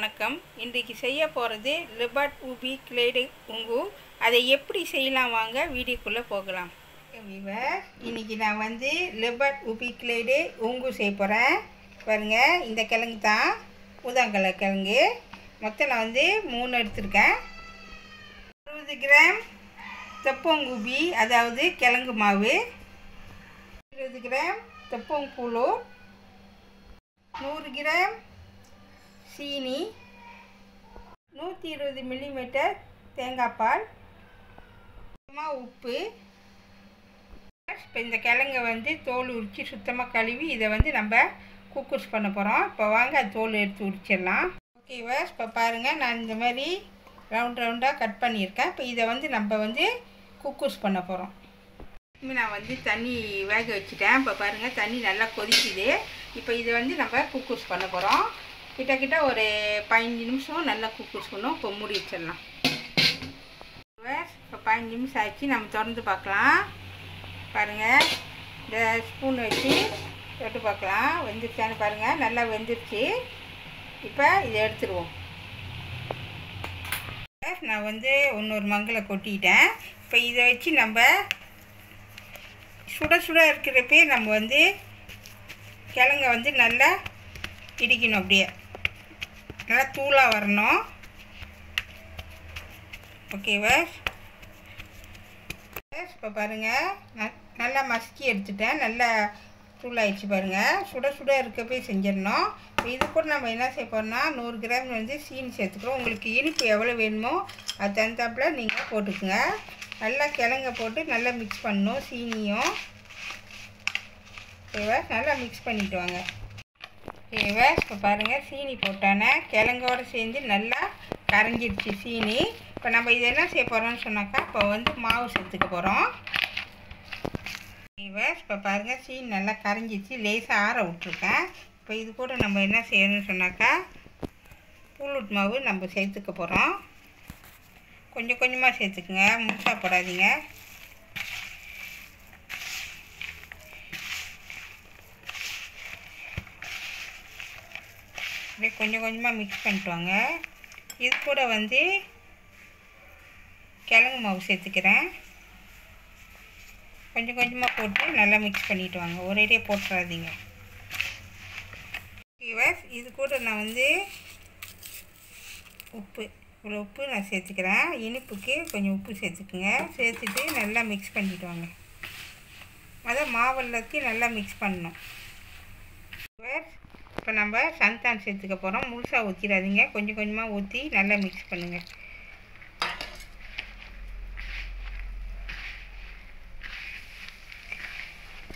வணக்கம். இன்றைக்கு செய்ய போகிறது லெபட் உபி கிளேடு உங்கு. அதை எப்படி செய்யலாம் வாங்க வீடியோக்குள்ளே போகலாம். இன்றைக்கி நான் லெபட் உபி கிளேடு உங்கு செய்ய போகிறேன். பாருங்கள், இந்த கிழங்கு தான் ஊதாங்கலர் கிழங்கு. மொத்தம் நான் 3 எடுத்துருக்கேன். 60 கிராம் தெப்பங்குபி, அதாவது கிழங்கு மாவு, 20 கிராம் தெப்பங்குழு, 100 கிராம் சீனி, 120 மில்லிமீட்டர் தேங்காய் பால், உப்பு. இப்போ இந்த கிழங்கை தோல் உரித்து சுத்தமாக கழுவி இதை நம்ம குக்கூஸ் பண்ண போகிறோம். இப்போ வாங்க அது தோல் எடுத்து உரிச்சிடலாம். ஓகேவா, இப்போ பாருங்கள், நான் இந்த மாதிரி ரவுண்டாக கட் பண்ணியிருக்கேன். இப்போ இதை நம்ம குக்கூஸ் பண்ண போகிறோம். நான் தண்ணி வேக வச்சுட்டேன். இப்போ பாருங்கள், தண்ணி நல்லா கொதிக்குது. இப்போ இதை நம்ம குக்கூஸ் பண்ண போகிறோம். கிட்ட ஒரு 15 நிமிஷம் நல்லா குக்கூஸ் பண்ணும். இப்போ மூடி வச்சிடலாம். இப்போ 15 நிமிஷம் ஆச்சு. நம்ம திறந்து பார்க்கலாம். பாருங்கள், இந்த ஸ்பூன் வச்சு தொட்டு பார்க்கலாம், வெந்துருச்சான்னு பாருங்கள். நல்லா வெந்துருச்சு. இப்போ இதை எடுத்துருவோம். நான் இன்னொரு மங்களை கொட்டிட்டேன். இப்போ இதை வச்சு நம்ம சுட இருக்கிறப்பே நம்ம கிழங்க நல்லா இடிக்கணும். அப்படியே நல்லா தூளாக வரணும். ஓகேவா, இப்போ பாருங்கள், நல்லா மசிக்கி எடுத்துட்டேன். நல்லா தூளாகிடுச்சு பாருங்கள். சுட இருக்கப்பே செஞ்சிடணும். இது கூட நம்ம என்ன செய்ய போகிறோம்னா 100 கிராம் சீனி சேர்த்துக்கிறோம். உங்களுக்கு இனிப்பு எவ்வளோ வேணுமோ அது தகுந்தாப்பில் நீங்கள் போட்டுக்குங்க. நல்லா கிழங்க போட்டு நல்லா மிக்ஸ் பண்ணணும். சீனியும் ஓகேவா, நல்லா மிக்ஸ் பண்ணிட்டு வாங்க. ஓகேவா, இப்போ பாருங்கள், சீனி போட்டானே கிழங்கோடு சேர்ந்து நல்லா கரைஞ்சிடுச்சு சீனி. இப்போ நம்ம இது என்ன செய்ய போகிறோம்னு சொன்னாக்கா, இப்போ மாவு சேர்த்துக்க போகிறோம். ஓகேவா, இப்போ பாருங்கள், சீனி நல்லா கரைஞ்சிடுச்சு. லேசாக ஆற விட்ருக்கேன். இப்போ இது கூட நம்ம என்ன செய்யணும்னு சொன்னாக்கா, கூழுட் மாவு நம்ம சேர்த்துக்க போகிறோம். கொஞ்சம் கொஞ்சமாக சேர்த்துக்குங்க, முழுசாக போடாதீங்க. அப்படியே கொஞ்சம் கொஞ்சமாக மிக்ஸ் பண்ணிட்டு வாங்க. இது கூட கிழங்கு மாவு சேர்த்துக்கிறேன். கொஞ்சம் கொஞ்சமாக போட்டு நல்லா மிக்ஸ் பண்ணிட்டு வாங்க, ஒரேடியே போட்டுறாதீங்க. இது கூட நான் உப்பு, இவ்வளோ உப்பு நான் சேர்த்துக்கிறேன். இனிப்புக்கு கொஞ்சம் உப்பு சேர்த்துக்குங்க. சேர்த்துட்டு நல்லா மிக்ஸ் பண்ணிட்டு வாங்க. அதான் மாவெல்லாத்தையும் நல்லா மிக்ஸ் பண்ணணும். இப்போ நம்ம சந்தான் சேர்த்துக்க போகிறோம். முழுசாக ஊற்றிடாதீங்க, கொஞ்சம் கொஞ்சமாக ஊற்றி நல்லா மிக்ஸ் பண்ணுங்கள்.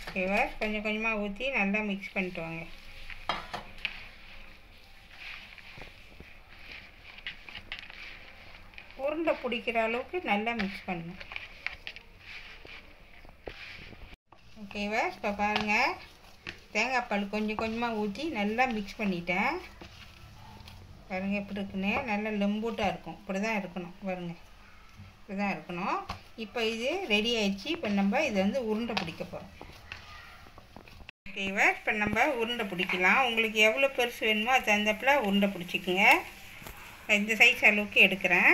ஓகேவா, கொஞ்சம் கொஞ்சமாக ஊற்றி நல்லா மிக்ஸ் பண்ணிட்டு வாங்க. உருண்டை பிடிக்கிற அளவுக்கு நல்லா மிக்ஸ் பண்ணணும். ஓகேவா, இப்போ பாருங்கள், தேங்காய் பால் கொஞ்சம் கொஞ்சமாக ஊற்றி நல்லா மிக்ஸ் பண்ணிட்டேன். பாருங்கள் எப்படி இருக்குன்னு. நல்லா லெம்பூட்டாக இருக்கும். இப்படி தான் இருக்கணும். பாருங்கள், இப்படி தான் இருக்கணும். இப்போ இது ரெடி ஆயிடுச்சு. இப்போ நம்ம இதை உருண்டை பிடிக்க போகிறோம். ஓகேவா, இப்போ நம்ம உருண்டை பிடிக்கலாம். உங்களுக்கு எவ்வளோ பெருசு வேணுமோ அது தகுந்தாப்பில் உருண்டை பிடிச்சிக்குங்க. இந்த சைஸ் அளவுக்கு எடுக்கிறேன்.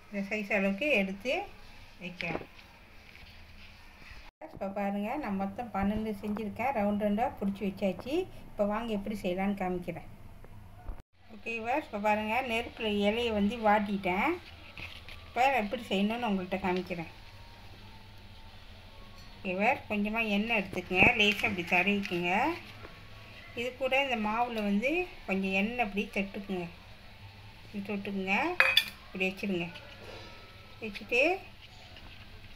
இந்த சைஸ் அளவுக்கு எடுத்து வைக்கலாம். இப்போ பாருங்கள், நான் மொத்தம் 12 செஞ்சுருக்கேன். ரவுண்டாக பிடிச்சி வச்சாச்சு. இப்போ வாங்க எப்படி செய்யலான்னு காமிக்கிறேன். ஓகேவா, இப்போ பாருங்கள், நெருப்பில் இலையை வாட்டிட்டேன். இப்போ எப்படி செய்யணும்னு உங்கள்கிட்ட காமிக்கிறேன். ஓகேவா, கொஞ்சமாக எண்ணெய் எடுத்துக்கங்க. லேசாக அப்படி தடவிக்குங்க. இது கூட இந்த மாவில் கொஞ்சம் எண்ணெய் அப்படி தொட்டுக்குங்க. இப்படி தொட்டுக்குங்க. இப்படி வச்சுருங்க. வச்சுட்டு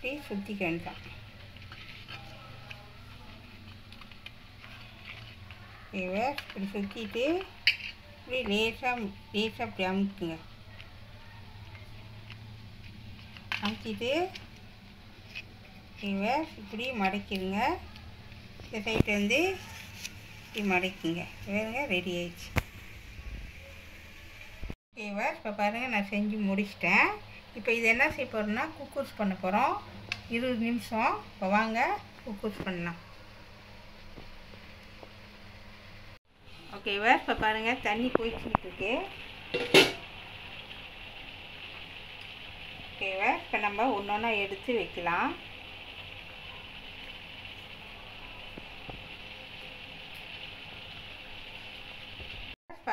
இப்படி சுற்றிக்க வேண்டாம். ஓகேவா, இப்படி சுற்றிட்டு இப்படி லேசாக இப்படி அமுக்குங்க. அமுக்கிட்டு ஓகேவா, இப்படி மடக்கிடுங்க. இந்த சைடு இப்படி மடக்கிங்க. வேறுங்க, ரெடி ஆயிடுச்சு. ஓகேவா, இப்போ பாருங்கள், நான் செஞ்சு முடிச்சிட்டேன். இப்போ இது என்ன செய்ய போகிறோம்னா குக்கூஸ் பண்ண போகிறோம். 20 நிமிஷம். இப்போ வாங்க குக்கூஸ் பண்ணலாம். ஓகேவா, இப்போ பாருங்கள் தண்ணி கொதிச்சுக்கிட்டு இருக்கு. ஓகேவா, இப்போ நம்ம ஒன்று ஒன்றா எடுத்து வைக்கலாம்.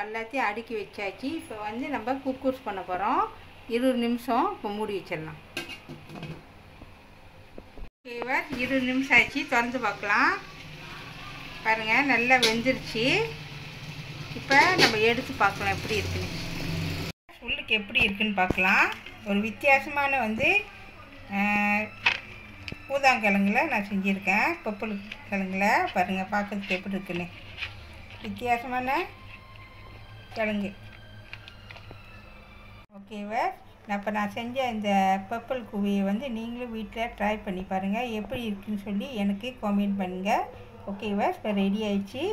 எல்லாத்தையும் அடுக்கி வச்சாச்சு. இப்போ வந்து நம்ம குக்கூஸ் பண்ண போகிறோம். 20 நிமிஷம் இப்போ மூடி வச்சிடலாம். ஓகேவா, 20 நிமிஷம் ஆச்சு. திறந்து பார்க்கலாம். பாருங்கள் நல்லா வெந்துருச்சு. இப்போ நம்ம எடுத்து பார்க்கலாம் எப்படி இருக்குன்னு. உள்ளுக்கு எப்படி இருக்குன்னு பார்க்கலாம். ஒரு வித்தியாசமான வந்து ஊதாங்கிழங்குல நான் செஞ்சுருக்கேன். பர்பிள் கிழங்குல பாருங்கள் பார்க்கறதுக்கு எப்படி இருக்குன்னு. வித்தியாசமான கிழங்கு. ஓகேவா, நான் செஞ்ச இந்த பர்பிள் குவியை வந்து நீங்களும் வீட்டில் ட்ரை பண்ணி பாருங்கள். எப்படி இருக்குன்னு சொல்லி எனக்கு கமெண்ட் பண்ணுங்கள். ஓகேவா, இப்போ ரெடி ஆயிடுச்சு.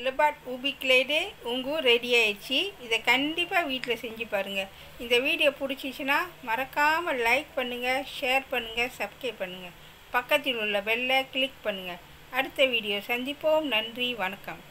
லெபாட் உபிக்லேடே உங்கு ரெடி ஆயிடுச்சு. இதை கண்டிப்பாக வீட்டில் செஞ்சு பாருங்கள். இந்த வீடியோ பிடிச்சிச்சின்னா மறக்காமல் லைக் பண்ணுங்கள், ஷேர் பண்ணுங்கள், சப்ஸ்கிரைப் பண்ணுங்கள். பக்கத்தில் உள்ள பெல்லை கிளிக் பண்ணுங்கள். அடுத்த வீடியோ சந்திப்போம். நன்றி, வணக்கம்.